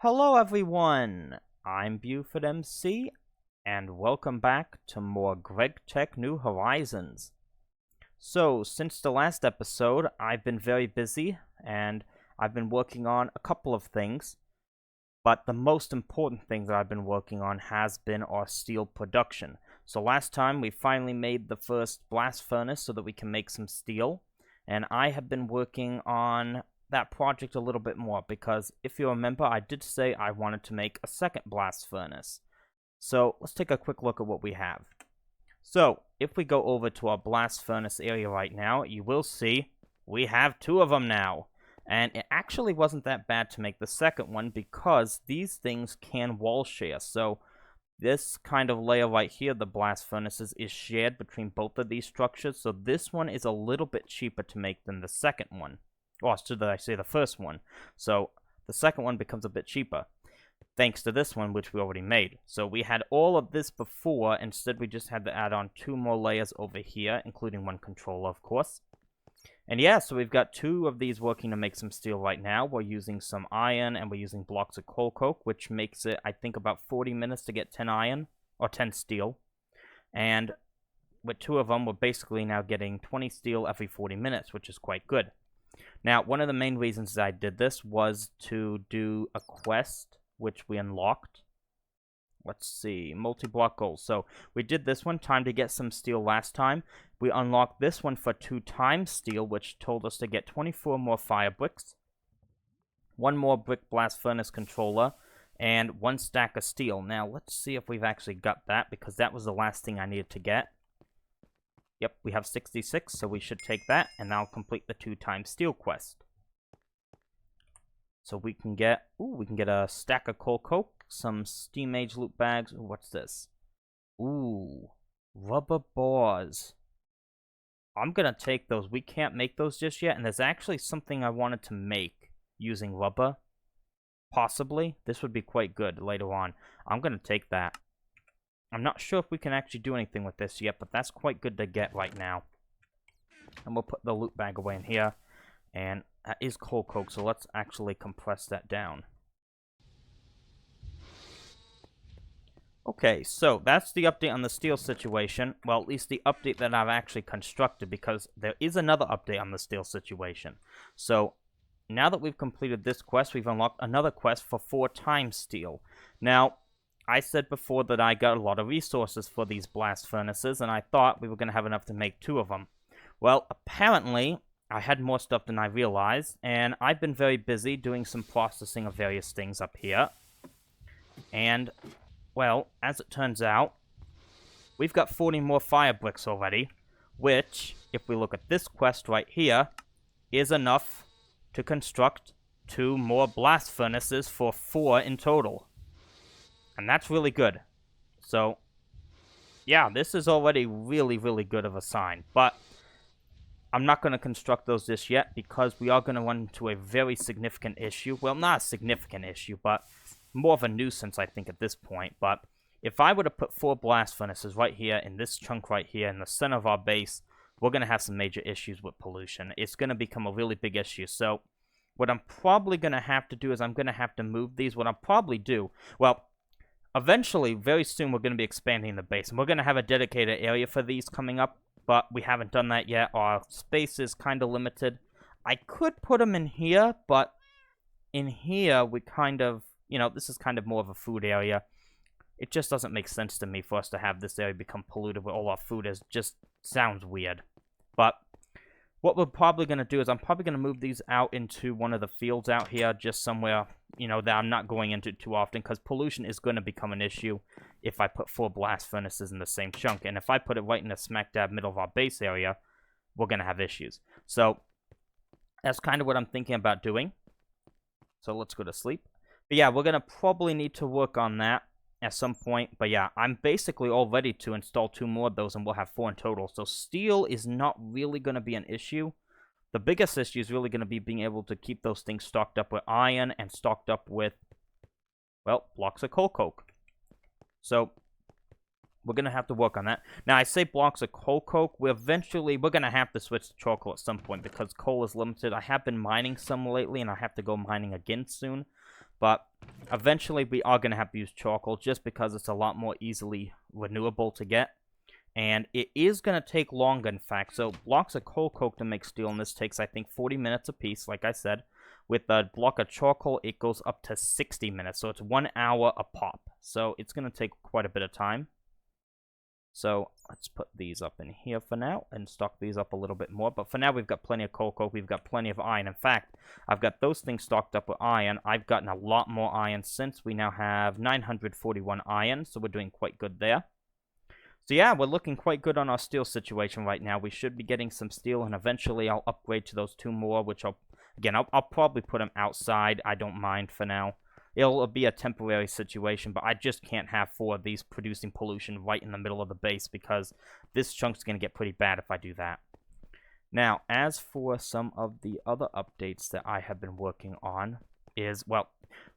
Hello everyone, I'm Buford MC, and welcome back to more GregTech New Horizons. So, since the last episode, I've been very busy, and I've been working on a couple of things, but the most important thing that I've been working on has been our steel production. So last time, we finally made the first blast furnace so that we can make some steel, and I have been working on that project a little bit more because if you remember, I did say I wanted to make a second blast furnace. So let's take a quick look at what we have. So if we go over to our blast furnace area right now, you will see we have two of them now. And it actually wasn't that bad to make the second one because these things can wall share. So this kind of layer right here, the blast furnaces, is shared between both of these structures. So this one is a little bit cheaper to make than the second one. Or should I say the first one. So the second one becomes a bit cheaper, thanks to this one, which we already made. So we had all of this before, instead we just had to add on two more layers over here, including one controller, of course. And yeah, so we've got two of these working to make some steel right now. We're using some iron, and we're using blocks of coal coke, which makes it, I think, about 40 minutes to get 10 iron, or 10 steel. And with two of them, we're basically now getting 20 steel every 40 minutes, which is quite good. Now, one of the main reasons I did this was to do a quest, which we unlocked. Let's see, multi-block goals. So, we did this one, time to get some steel last time. We unlocked this one for 2 times steel, which told us to get 24 more fire bricks, 1 more brick blast furnace controller, and 1 stack of steel. Now, let's see if we've actually got that, because that was the last thing I needed to get. Yep, we have 66, so we should take that, and that'll complete the 2 times steel quest. So we can get, a stack of coal coke, some steam age loot bags. Ooh, what's this? Ooh, rubber bars. I'm gonna take those. We can't make those just yet, and there's actually something I wanted to make using rubber. Possibly. This would be quite good later on. I'm gonna take that. I'm not sure if we can actually do anything with this yet, but that's quite good to get right now. And we'll put the loot bag away in here. And that is coal coke, so let's actually compress that down. Okay, so that's the update on the steel situation. Well, at least the update that I've actually constructed, because there is another update on the steel situation. So, now that we've completed this quest, we've unlocked another quest for 4 times steel. Now, I said before that I got a lot of resources for these blast furnaces, and I thought we were going to have enough to make 2 of them. Well, apparently, I had more stuff than I realized, and I've been very busy doing some processing of various things up here. And, well, as it turns out, we've got 40 more fire bricks already, which, if we look at this quest right here, is enough to construct 2 more blast furnaces for 4 in total. And that's really good. So, yeah, this is already really, really good of a sign. But I'm not going to construct those just yet because we are going to run into a very significant issue. Well, not a significant issue, but more of a nuisance, I think, at this point. But if I were to put 4 blast furnaces right here in this chunk right here in the center of our base, we're going to have some major issues with pollution. It's going to become a really big issue. So, what I'm probably going to have to do is I'm going to have to move these. What I'll probably do, well, eventually, very soon, we're going to be expanding the base, and we're going to have a dedicated area for these coming up, but we haven't done that yet. Our space is kind of limited. I could put them in here, but in here, we kind of, this is kind of more of a food area. It just doesn't make sense to me for us to have this area become polluted where all our food is. Just sounds weird. But what we're probably going to do is I'm probably going to move these out into one of the fields out here, just somewhere, that I'm not going into too often, because pollution is going to become an issue if I put 4 blast furnaces in the same chunk. And if I put it right in the smack dab middle of our base area, we're going to have issues. So, that's kind of what I'm thinking about doing. So, let's go to sleep. But yeah, we're going to probably need to work on that at some point. But yeah, I'm basically all ready to install 2 more of those, and we'll have 4 in total. So steel is not really going to be an issue. The biggest issue is really going to be being able to keep those things stocked up with iron and stocked up with, well, blocks of coal coke. So we're going to have to work on that. Now, I say blocks of coal coke. We're going to have to switch to charcoal at some point because coal is limited. I have been mining some lately, and I have to go mining again soon. But eventually we are going to have to use charcoal just because it's a lot more easily renewable to get. And it is going to take longer, in fact. So blocks of coal coke to make steel, and this takes, I think, 40 minutes a piece, like I said. With a block of charcoal, it goes up to 60 minutes. So it's 1 hour a pop. So it's going to take quite a bit of time. So let's put these up in here for now and stock these up a little bit more. But for now, we've got plenty of coal coke. We've got plenty of iron. In fact, I've got those things stocked up with iron. I've gotten a lot more iron since we now have 941 iron. So we're doing quite good there. So yeah, we're looking quite good on our steel situation right now. We should be getting some steel, and eventually I'll upgrade to those 2 more, which I'll probably put them outside. I don't mind for now. It'll be a temporary situation, but I just can't have 4 of these producing pollution right in the middle of the base because this chunk's going to get pretty bad if I do that. Now, as for some of the other updates that I have been working on is, well,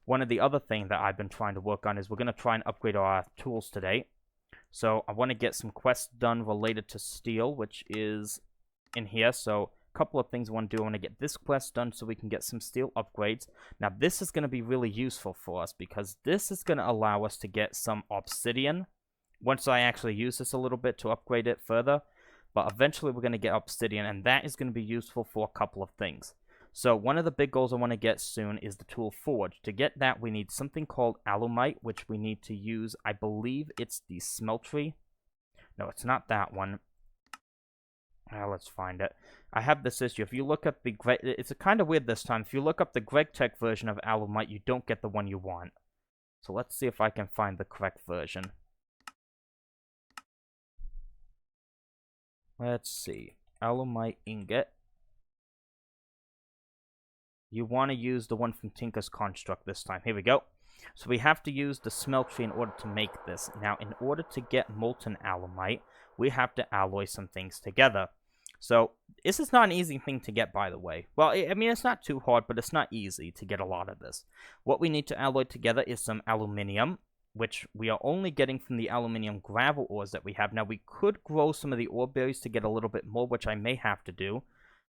one of the other things that I've been trying to work on is we're going to try and upgrade our tools today. So I want to get some quests done related to steel, which is in here. So a couple of things I want to do. I want to get this quest done so we can get some steel upgrades. Now this is going to be really useful for us because this is going to allow us to get some obsidian once I actually use this a little bit to upgrade it further. But eventually we're going to get obsidian, and that is going to be useful for a couple of things. So one of the big goals I want to get soon is the tool forge. To get that, we need something called alumite, which we need to use. I believe it's the smeltery. No, it's not that one. Let's find it. I have this issue. If you look up the... It's kind of weird this time. If you look up the GregTech version of alumite, you don't get the one you want. So let's see if I can find the correct version. Let's see. Alumite ingot. You want to use the one from Tinker's Construct this time. Here we go. So we have to use the smeltery in order to make this. Now, in order to get molten alumite, we have to alloy some things together. So, this is not an easy thing to get, by the way. Well, I mean, it's not too hard, but it's not easy to get a lot of this. What we need to alloy together is some aluminium, which we are only getting from the aluminium gravel ores that we have. Now, we could grow some of the ore berries to get a little bit more, which I may have to do.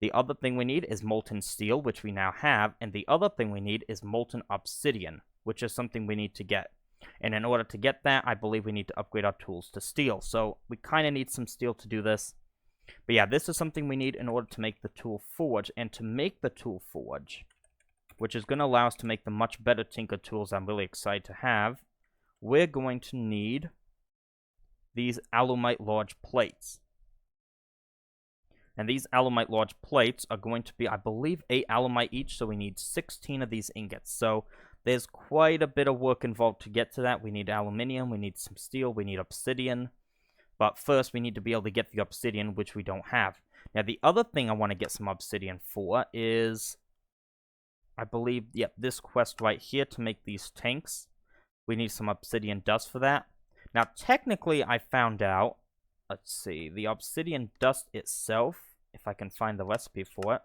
The other thing we need is molten steel, which we now have, and the other thing we need is molten obsidian, which is something we need to get. And in order to get that, I believe we need to upgrade our tools to steel. So we kind of need some steel to do this. But yeah, this is something we need in order to make the tool forge. And to make the tool forge, which is going to allow us to make the much better Tinker tools I'm really excited to have, we're going to need these alumite large plates. And these alumite large plates are going to be, I believe, 8 alumite each, so we need 16 of these ingots. So there's quite a bit of work involved to get to that. We need aluminium, we need some steel, we need obsidian. But first, we need to be able to get the obsidian, which we don't have. Now, the other thing I want to get some obsidian for is, I believe, yep, this quest right here to make these tanks. We need some obsidian dust for that. Now, technically, I found out, let's see, the obsidian dust itself, if I can find the recipe for it.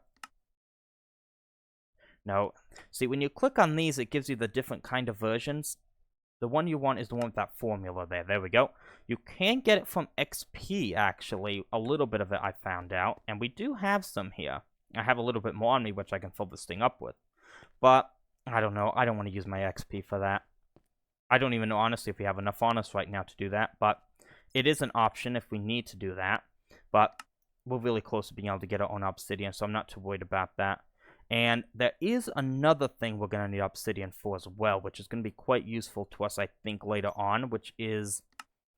No. See, when you click on these, it gives you the different kind of versions. The one you want is the one with that formula there. There we go. You can get it from XP, actually. A little bit of it I found out. And we do have some here. I have a little bit more on me, which I can fill this thing up with. But, I don't know. I don't want to use my XP for that. I don't even know, honestly, if we have enough on us right now to do that. But it is an option if we need to do that. But we're really close to being able to get our own obsidian, so I'm not too worried about that. And there is another thing we're going to need obsidian for as well, which is going to be quite useful to us, I think, later on, which is,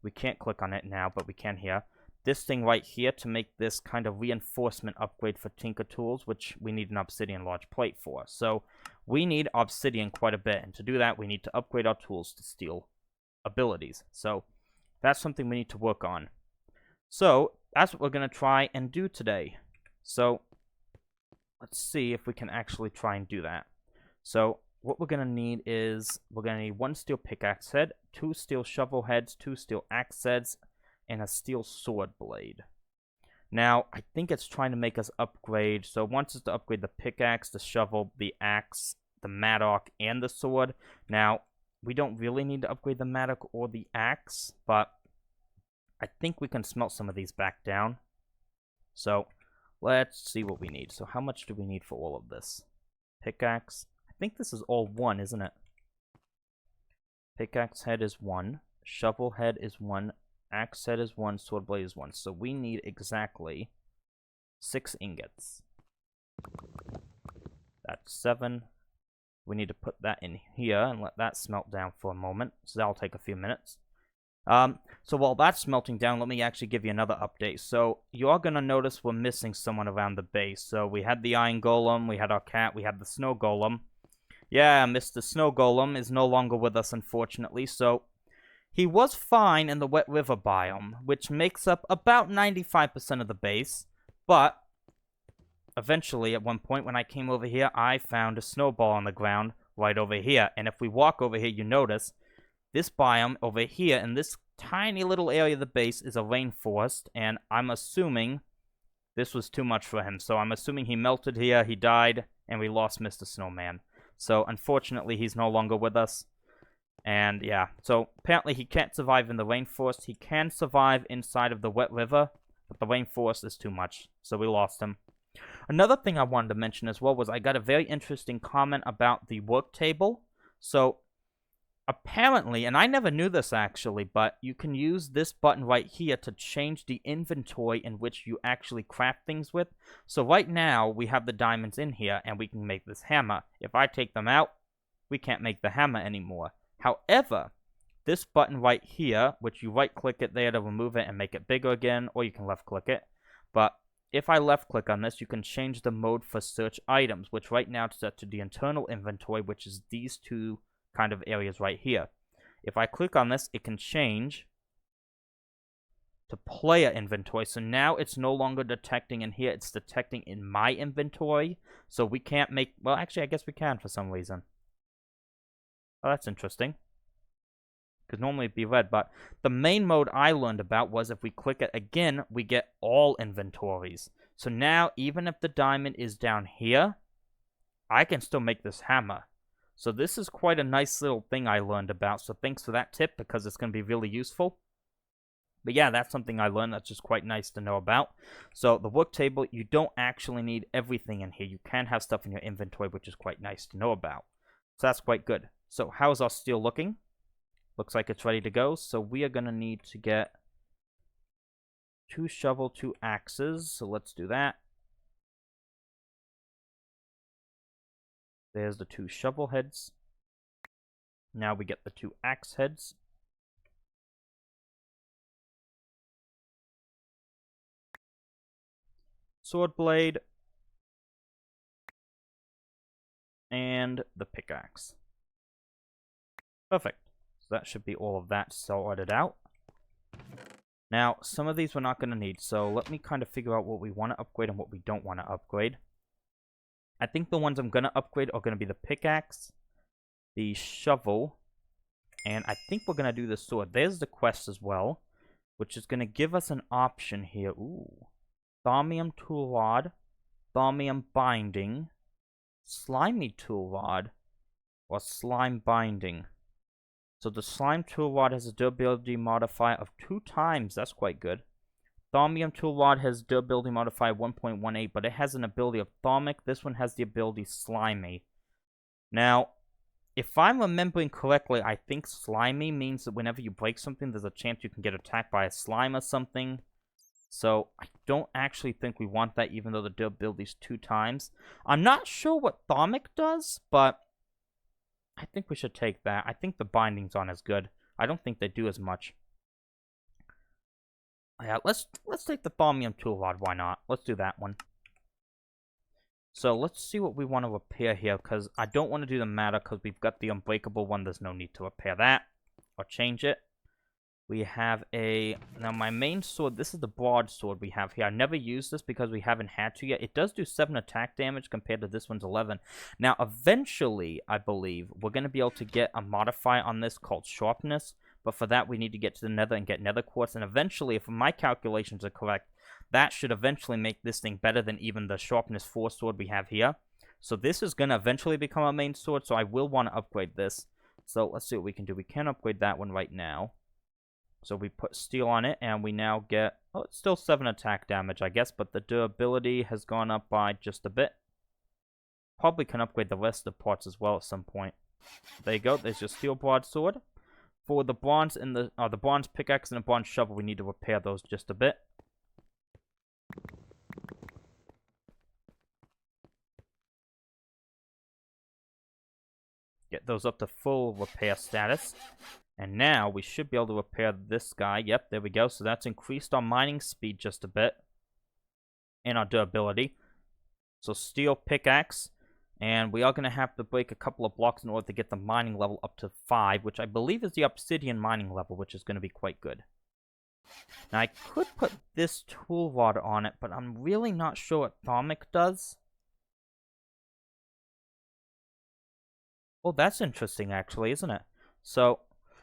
we can't click on it now, but we can here. This thing right here to make this kind of reinforcement upgrade for Tinker Tools, which we need an obsidian large plate for. So we need obsidian quite a bit, and to do that, we need to upgrade our tools to steel abilities. So that's something we need to work on. So that's what we're going to try and do today. So let's see if we can actually try and do that. So what we're going to need is, we're going to need 1 steel pickaxe head, 2 steel shovel heads, 2 steel axe heads, and a steel sword blade. Now, I think it's trying to make us upgrade, so it wants us to upgrade the pickaxe, the shovel, the axe, the mattock, and the sword. Now, we don't really need to upgrade the mattock or the axe, but I think we can smelt some of these back down. So let's see what we need. So how much do we need for all of this? Pickaxe. I think this is all 1, isn't it? Pickaxe head is 1. Shovel head is 1. Axe head is 1. Sword blade is 1. So we need exactly 6 ingots. That's 7. We need to put that in here and let that smelt down for a moment. So that'll take a few minutes. So while that's melting down, let me actually give you another update. So you are going to notice we're missing someone around the base. So we had the iron golem, we had our cat, we had the snow golem. Yeah, Mr. Snow Golem is no longer with us, unfortunately. So he was fine in the wet river biome, which makes up about 95% of the base. But eventually, at one point when I came over here, I found a snowball on the ground right over here. And if we walk over here, you notice this biome over here in this tiny little area of the base is a rainforest. And I'm assuming this was too much for him. So I'm assuming he melted here, he died, and we lost Mr. Snowman. So unfortunately, he's no longer with us. And yeah, so apparently he can't survive in the rainforest. He can survive inside of the wet river, but the rainforest is too much. So we lost him. Another thing I wanted to mention as well was I got a very interesting comment about the work table. So apparently, and I never knew this actually, but you can use this button right here to change the inventory in which you actually craft things with. So right now, we have the diamonds in here, and we can make this hammer. If I take them out, we can't make the hammer anymore. However, this button right here, which you right-click it there to remove it and make it bigger again, or you can left-click it. But if I left-click on this, you can change the mode for search items, which right now is set to the internal inventory, which is these two kind of areas right here. If I click on this, it can change to player inventory. So now it's no longer detecting in here, it's detecting in my inventory. So we can't make, well, actually, I guess we can for some reason. Oh, that's interesting. Because normally it'd be red, but the main mode I learned about was if we click it again, we get all inventories. So now, even if the diamond is down here, I can still make this hammer. So this is quite a nice little thing I learned about. So thanks for that tip, because it's going to be really useful. But yeah, that's something I learned that's just quite nice to know about. So the work table, you don't actually need everything in here. You can have stuff in your inventory, which is quite nice to know about. So that's quite good. So how's our steel looking? Looks like it's ready to go. So we are going to need to get 2 shovel, 2 axes. So let's do that. There's the 2 shovel heads. Now we get the 2 axe heads. Sword blade. And the pickaxe. Perfect. So that should be all of that sorted out. Now, some of these we're not going to need. So let me kind of figure out what we want to upgrade and what we don't want to upgrade. I think the ones I'm going to upgrade are going to be the pickaxe, the shovel, and I think we're going to do the sword. There's the quest as well, which is going to give us an option here. Ooh. Thaumium tool rod, thaumium binding, slimy tool rod, or slime binding. So the slime tool rod has a durability modifier of 2 times. That's quite good. Thaumium tool rod has durability modifier 1.18, but it has an ability of thaumic. This one has the ability slimy. Now, if I'm remembering correctly, I think slimy means that whenever you break something, there's a chance you can get attacked by a slime or something. So I don't actually think we want that, even though the durability is 2 times. I'm not sure what thaumic does, but I think we should take that. I think the bindings aren't as good. I don't think they do as much. Yeah, let's take the thaumium tool rod. Why not? Let's do that one. So let's see what we want to repair here, because I don't want to do the matter, because we've got the unbreakable one. There's no need to repair that or change it. We have a... Now, my main sword, this is the broadsword we have here. I never used this because we haven't had to yet. It does do 7 attack damage compared to this one's 11. Now, eventually, I believe, we're going to be able to get a modifier on this called sharpness. But for that, we need to get to the nether and get nether quartz. And eventually, if my calculations are correct, that should eventually make this thing better than even the sharpness 4 sword we have here. So this is going to eventually become our main sword. So I will want to upgrade this. So let's see what we can do. We can upgrade that one right now. So we put steel on it, and we now get... Oh, it's still 7 attack damage, I guess. But the durability has gone up by just a bit. Probably can upgrade the rest of the parts as well at some point. There you go. There's your steel broadsword. For the bronze and the bronze pickaxe and the bronze shovel, we need to repair those just a bit. Get those up to full repair status. And now we should be able to repair this guy. Yep, there we go. So that's increased our mining speed just a bit. And our durability. So steel pickaxe. And we are going to have to break a couple of blocks in order to get the mining level up to 5, which I believe is the obsidian mining level, which is going to be quite good. Now, I could put this tool rod on it, but I'm really not sure what Thermic does. Oh, that's interesting, actually, isn't it? So,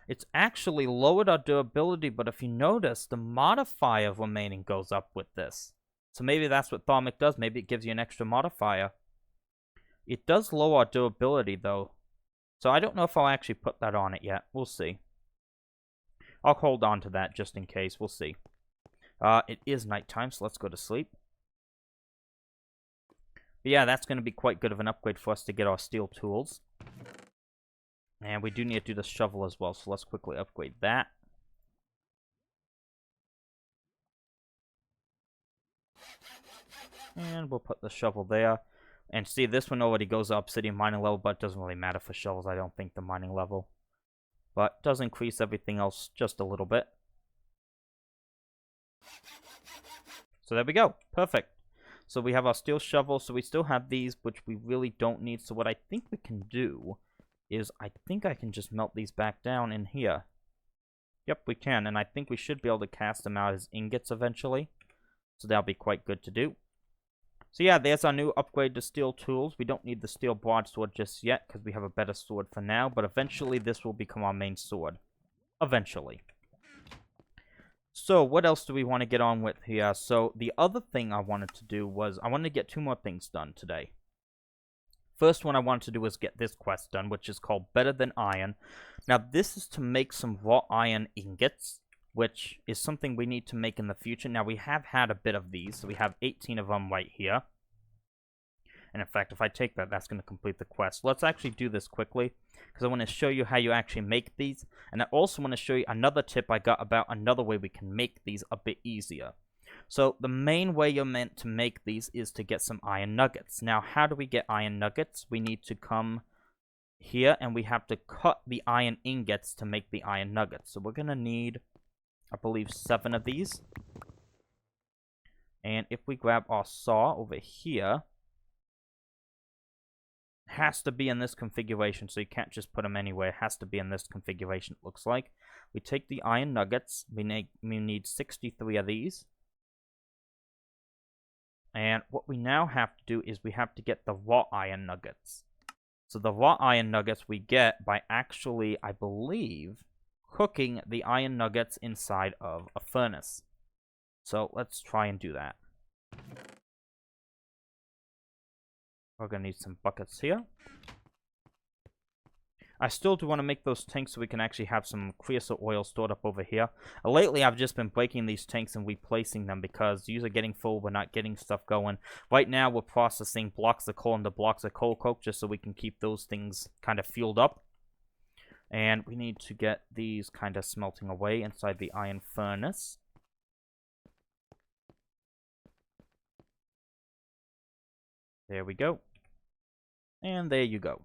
it's actually lowered our durability, but if you notice, the modifier remaining goes up with this. So maybe that's what Thermic does. Maybe it gives you an extra modifier. It does lower our durability, though. So I don't know if I'll actually put that on it yet. We'll see. I'll hold on to that just in case. We'll see. It is nighttime, so let's go to sleep. But yeah, that's going to be quite good of an upgrade for us to get our steel tools. And we do need to do the shovel as well, so let's quickly upgrade that. And we'll put the shovel there. And see, this one already goes up obsidian mining level, but it doesn't really matter for shovels, I don't think, the mining level. But it does increase everything else just a little bit. So there we go. Perfect. So we have our steel shovel, so we still have these, which we really don't need. So what I think we can do is, I think I can just melt these back down in here. Yep, we can, and I think we should be able to cast them out as ingots eventually. So that'll be quite good to do. So yeah, there's our new upgrade to steel tools. We don't need the steel broadsword just yet, because we have a better sword for now, but eventually this will become our main sword. Eventually. So, what else do we want to get on with here? So, the other thing I wanted to do was, I wanted to get 2 more things done today. First one I wanted to do was get this quest done, which is called Better Than Iron. Now, this is to make some raw iron ingots, which is something we need to make in the future. Now, we have had a bit of these, so we have 18 of them right here. And in fact, if I take that, that's going to complete the quest. Let's actually do this quickly, because I want to show you how you actually make these. And I also want to show you another tip I got about another way we can make these a bit easier. So, the main way you're meant to make these is to get some iron nuggets. Now, how do we get iron nuggets? We need to come here, and we have to cut the iron ingots to make the iron nuggets. So, we're going to need, I believe, 7 of these. And if we grab our saw over here, has to be in this configuration, so you can't just put them anywhere. It has to be in this configuration, it looks like. We take the iron nuggets. We need 63 of these. And what we now have to do is we have to get the raw iron nuggets. So the raw iron nuggets we get by actually, I believe, cooking the iron nuggets inside of a furnace. So let's try and do that. We're going to need some buckets here. I still do want to make those tanks so we can actually have some creosote oil stored up over here. Lately, I've just been breaking these tanks and replacing them because these are getting full. We're not getting stuff going. Right now, we're processing blocks of coal into blocks of coal coke just so we can keep those things kind of fueled up. And we need to get these kind of smelting away inside the iron furnace. There we go. And there you go.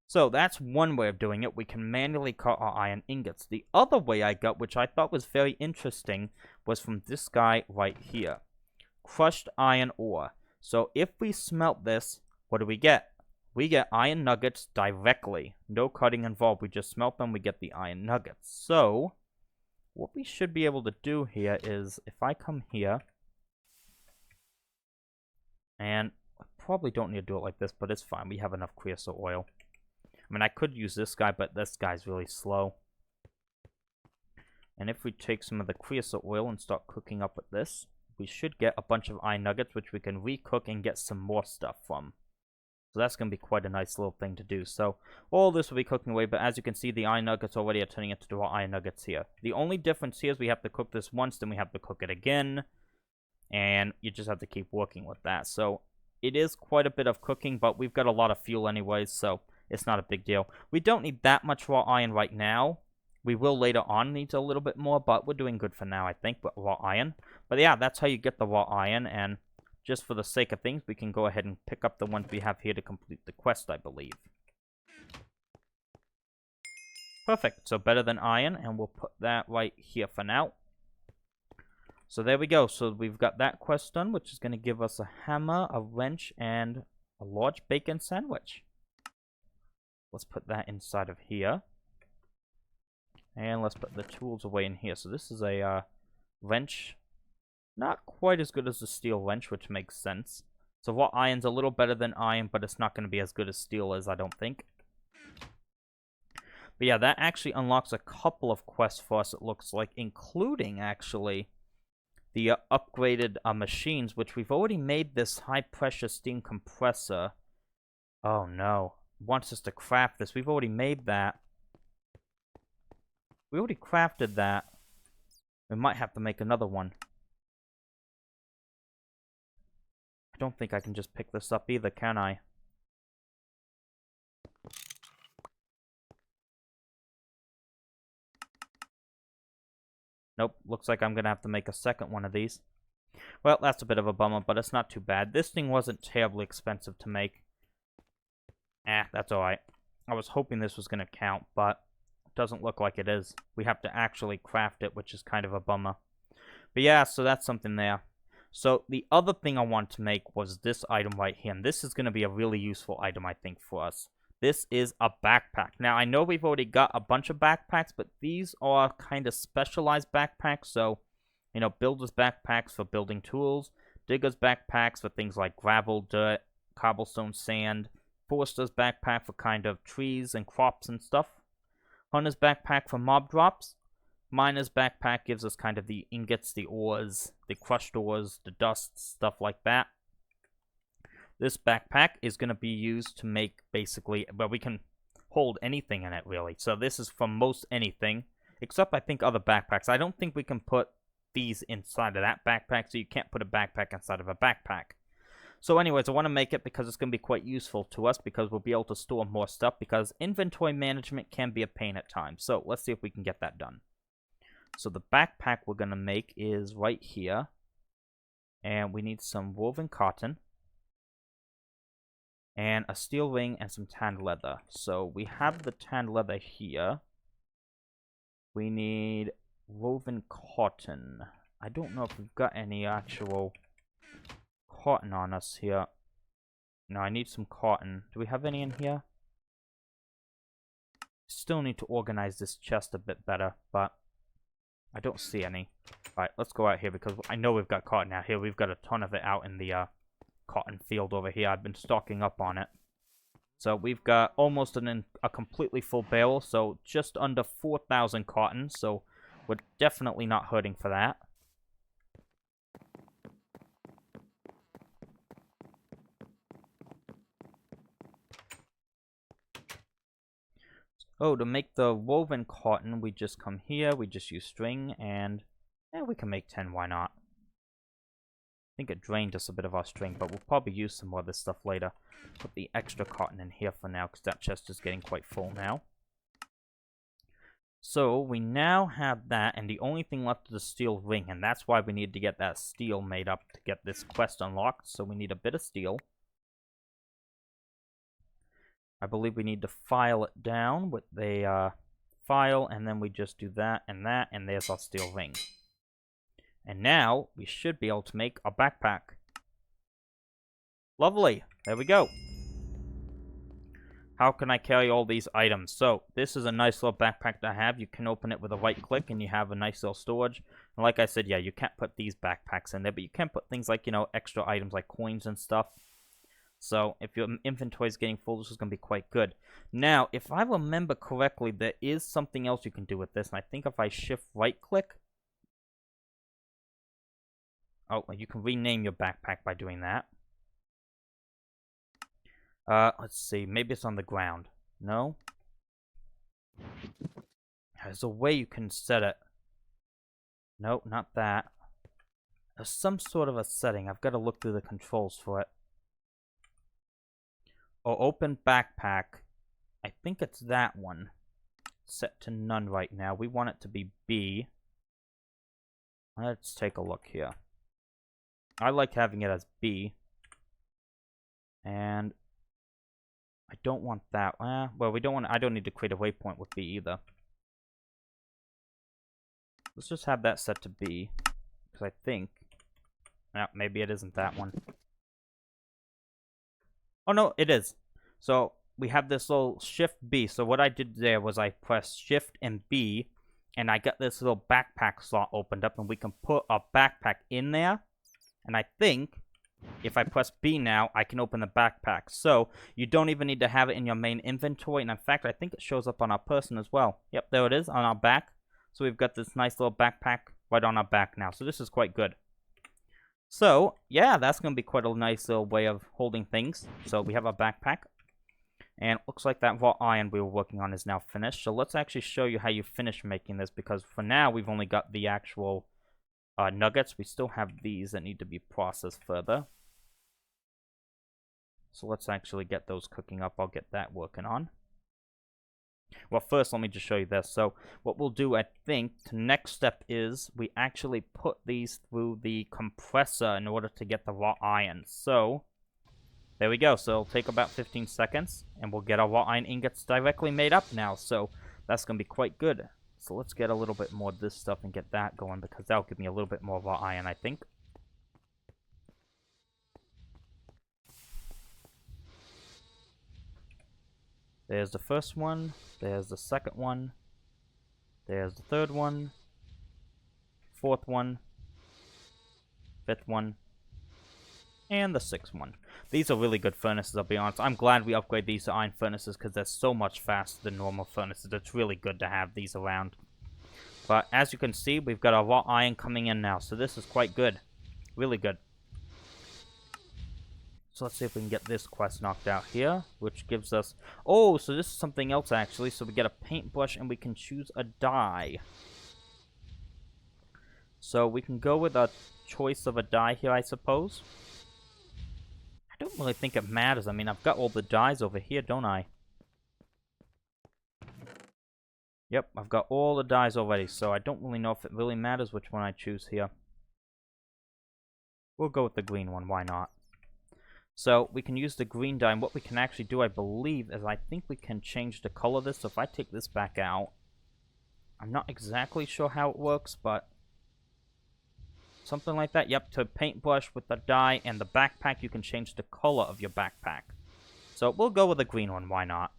So that's one way of doing it. We can manually cut our iron ingots. The other way I got, which I thought was very interesting, was from this guy right here. Crushed iron ore. So if we smelt this, what do we get? We get iron nuggets directly. No cutting involved. We just smelt them, we get the iron nuggets. So, what we should be able to do here is, if I come here, and I probably don't need to do it like this, but it's fine. We have enough creosote oil. I mean, I could use this guy, but this guy's really slow. And if we take some of the creosote oil and start cooking up with this, we should get a bunch of iron nuggets, which we can recook and get some more stuff from. So that's going to be quite a nice little thing to do. So all this will be cooking away, but as you can see, the iron nuggets already are turning into raw iron nuggets here. The only difference here is we have to cook this once, then we have to cook it again. And you just have to keep working with that. So it is quite a bit of cooking, but we've got a lot of fuel anyways, so it's not a big deal. We don't need that much raw iron right now, We will later on need a little bit more, but we're doing good for now, I think, with raw iron. But yeah, that's how you get the raw iron, and just for the sake of things, we can go ahead and pick up the ones we have here to complete the quest, I believe. Perfect, so better than iron, and we'll put that right here for now. So there we go, so we've got that quest done, which is going to give us a hammer, a wrench, and a large bacon sandwich. Let's put that inside of here. And let's put the tools away in here. So this is a wrench. Not quite as good as the steel wrench, which makes sense. So raw iron's a little better than iron, but it's not going to be as good as steel as I don't think. But yeah, that actually unlocks a couple of quests for us, it looks like, including, actually, the upgraded machines, which we've already made this high-pressure steam compressor. Oh, no. It wants us to craft this. We've already made that. We already crafted that. We might have to make another one. I don't think I can just pick this up either, can I? Nope, looks like I'm going to have to make a second one of these. Well, that's a bit of a bummer, but it's not too bad. This thing wasn't terribly expensive to make. That's alright. I was hoping this was going to count, but it doesn't look like it is. We have to actually craft it, which is kind of a bummer. But yeah, so that's something there. So the other thing I wanted to make was this item right here, and this is going to be a really useful item, I think, for us. This is a backpack. Now, I know we've already got a bunch of backpacks, but these are kind of specialized backpacks. So, you know, builder's backpacks for building tools, digger's backpacks for things like gravel, dirt, cobblestone, sand, forester's backpack for kind of trees and crops and stuff, hunter's backpack for mob drops, miner's backpack gives us kind of the ingots, the ores, the crushed ores, the dust, stuff like that. This backpack is going to be used to make basically, well, we can hold anything in it, really. So this is for most anything, except I think other backpacks. I don't think we can put these inside of that backpack, so you can't put a backpack inside of a backpack. So anyways, I want to make it because it's going to be quite useful to us, because we'll be able to store more stuff, because inventory management can be a pain at times. So let's see if we can get that done. So the backpack we're going to make is right here, and we need some woven cotton, and a steel ring, and some tanned leather. So we have the tanned leather here. We need woven cotton. I don't know if we've got any actual cotton on us here. No, I need some cotton. Do we have any in here? Still need to organize this chest a bit better, but I don't see any. Alright, let's go out here, because I know we've got cotton out here. We've got a ton of it out in the cotton field over here. I've been stocking up on it. So we've got almost a completely full barrel, so just under 4,000 cotton, so we're definitely not hurting for that. Oh, to make the woven cotton, we just come here, we just use string, and we can make 10, why not? I think it drained us a bit of our string, but we'll probably use some more of this stuff later. Put the extra cotton in here for now, because that chest is getting quite full now. So, we now have that, and the only thing left is the steel ring, and that's why we need to get that steel made up to get this quest unlocked. So we need a bit of steel. I believe we need to file it down with the file, and then we just do that, and there's our steel ring. And now, we should be able to make a backpack. Lovely! There we go. How can I carry all these items? So, this is a nice little backpack to have. You can open it with a right click, and you have a nice little storage. And like I said, yeah, you can't put these backpacks in there, but you can put things like, you know, extra items like coins and stuff. So, if your inventory is getting full, this is going to be quite good. Now, if I remember correctly, there is something else you can do with this, and I think if I shift right click... Oh, you can rename your backpack by doing that. Let's see. Maybe it's on the ground. No? There's a way you can set it. No, not that. There's some sort of a setting. I've got to look through the controls for it. Or open backpack. I think it's that one. set to none right now. We want it to be B. Let's take a look here. I like having it as B. And I don't want that. Well, we don't want. I don't need to create a waypoint with B either. Let's just have that set to B, because I think. Maybe it isn't that one. Oh no, it is. So we have this little Shift B. So what I did there was I pressed Shift and B, and I got this little backpack slot opened up, and we can put a backpack in there. And I think if I press B now, I can open the backpack. So you don't even need to have it in your main inventory. And in fact, I think it shows up on our person as well. Yep, there it is on our back. So we've got this nice little backpack right on our back now. So this is quite good. So, yeah, that's going to be quite a nice little way of holding things. So we have our backpack. And it looks like that wrought iron we were working on is now finished. So let's actually show you how you finish making this. Because for now, we've only got the actual nuggets. We still have these that need to be processed further. So let's actually get those cooking up. I'll get that working on. Well, first, let me just show you this. So what we'll do, I think, the next step is we actually put these through the compressor in order to get the raw iron. So there we go. So it'll take about 15 seconds, and we'll get our raw iron ingots directly made up now. So that's going to be quite good. So let's get a little bit more of this stuff and get that going, because that'll give me a little bit more raw iron, I think. There's the first one, there's the second one, there's the third one, fourth one, fifth one, and the sixth one. These are really good furnaces, I'll be honest. I'm glad we upgrade these to iron furnaces because they're so much faster than normal furnaces. It's really good to have these around. But as you can see, we've got our raw iron coming in now, so this is quite good. Really good. So let's see if we can get this quest knocked out here, which gives us... Oh, so this is something else, actually. So we get a paintbrush, and we can choose a dye. So we can go with a choice of a dye here, I suppose. I don't really think it matters. I mean, I've got all the dyes over here, don't I? Yep, I've got all the dyes already, so I don't really know if it really matters which one I choose here. We'll go with the green one, why not? So we can use the green dye, and what we can actually do, I believe, is I think we can change the color of this. So if I take this back out, I'm not exactly sure how it works, but something like that. Yep, to paintbrush with the dye and the backpack, you can change the color of your backpack. So we'll go with the green one, why not?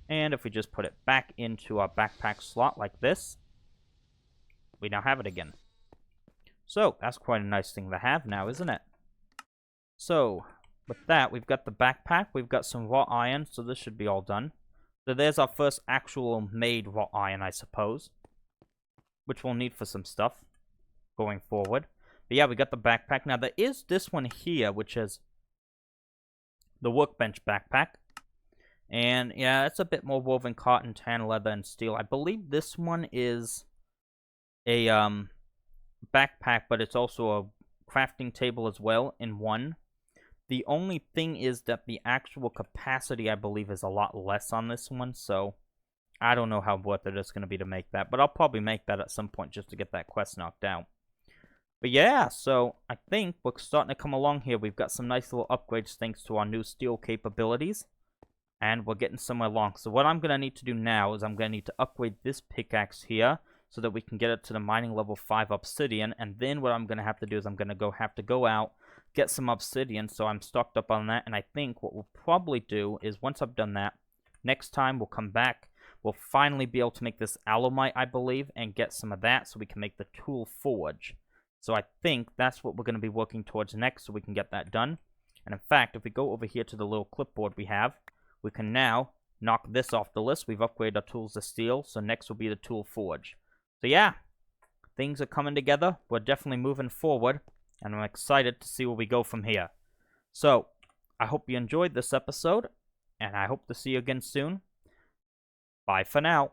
And if we just put it back into our backpack slot like this, we now have it again. So that's quite a nice thing to have now, isn't it? So, with that, we've got the backpack, we've got some raw iron, so this should be all done. So there's our first actual made raw iron, I suppose, which we'll need for some stuff going forward. But yeah, we got the backpack. Now, there is this one here, which is the workbench backpack. And, yeah, it's a bit more woven cotton, tan, leather, and steel. I believe this one is a backpack, but it's also a crafting table as well in one. The only thing is that the actual capacity, I believe, is a lot less on this one, so I don't know how worth it it's going to be to make that, but I'll probably make that at some point just to get that quest knocked out. But yeah, so I think we're starting to come along here. We've got some nice little upgrades thanks to our new steel capabilities, and we're getting somewhere along. So what I'm going to need to do now is I'm going to need to upgrade this pickaxe here so that we can get it to the mining level 5 obsidian, and then what I'm going to have to do is I'm going to have to go out, get some obsidian, so I'm stocked up on that. And I think what we'll probably do is once I've done that, next time we'll come back, we'll finally be able to make this alumite, I believe, and get some of that so we can make the tool forge. So I think that's what we're going to be working towards next, so we can get that done. And in fact, if we go over here to the little clipboard we have, we can now knock this off the list. We've upgraded our tools to steel, so next will be the tool forge. So yeah, things are coming together. We're definitely moving forward, and I'm excited to see where we go from here. So, I hope you enjoyed this episode, and I hope to see you again soon. Bye for now.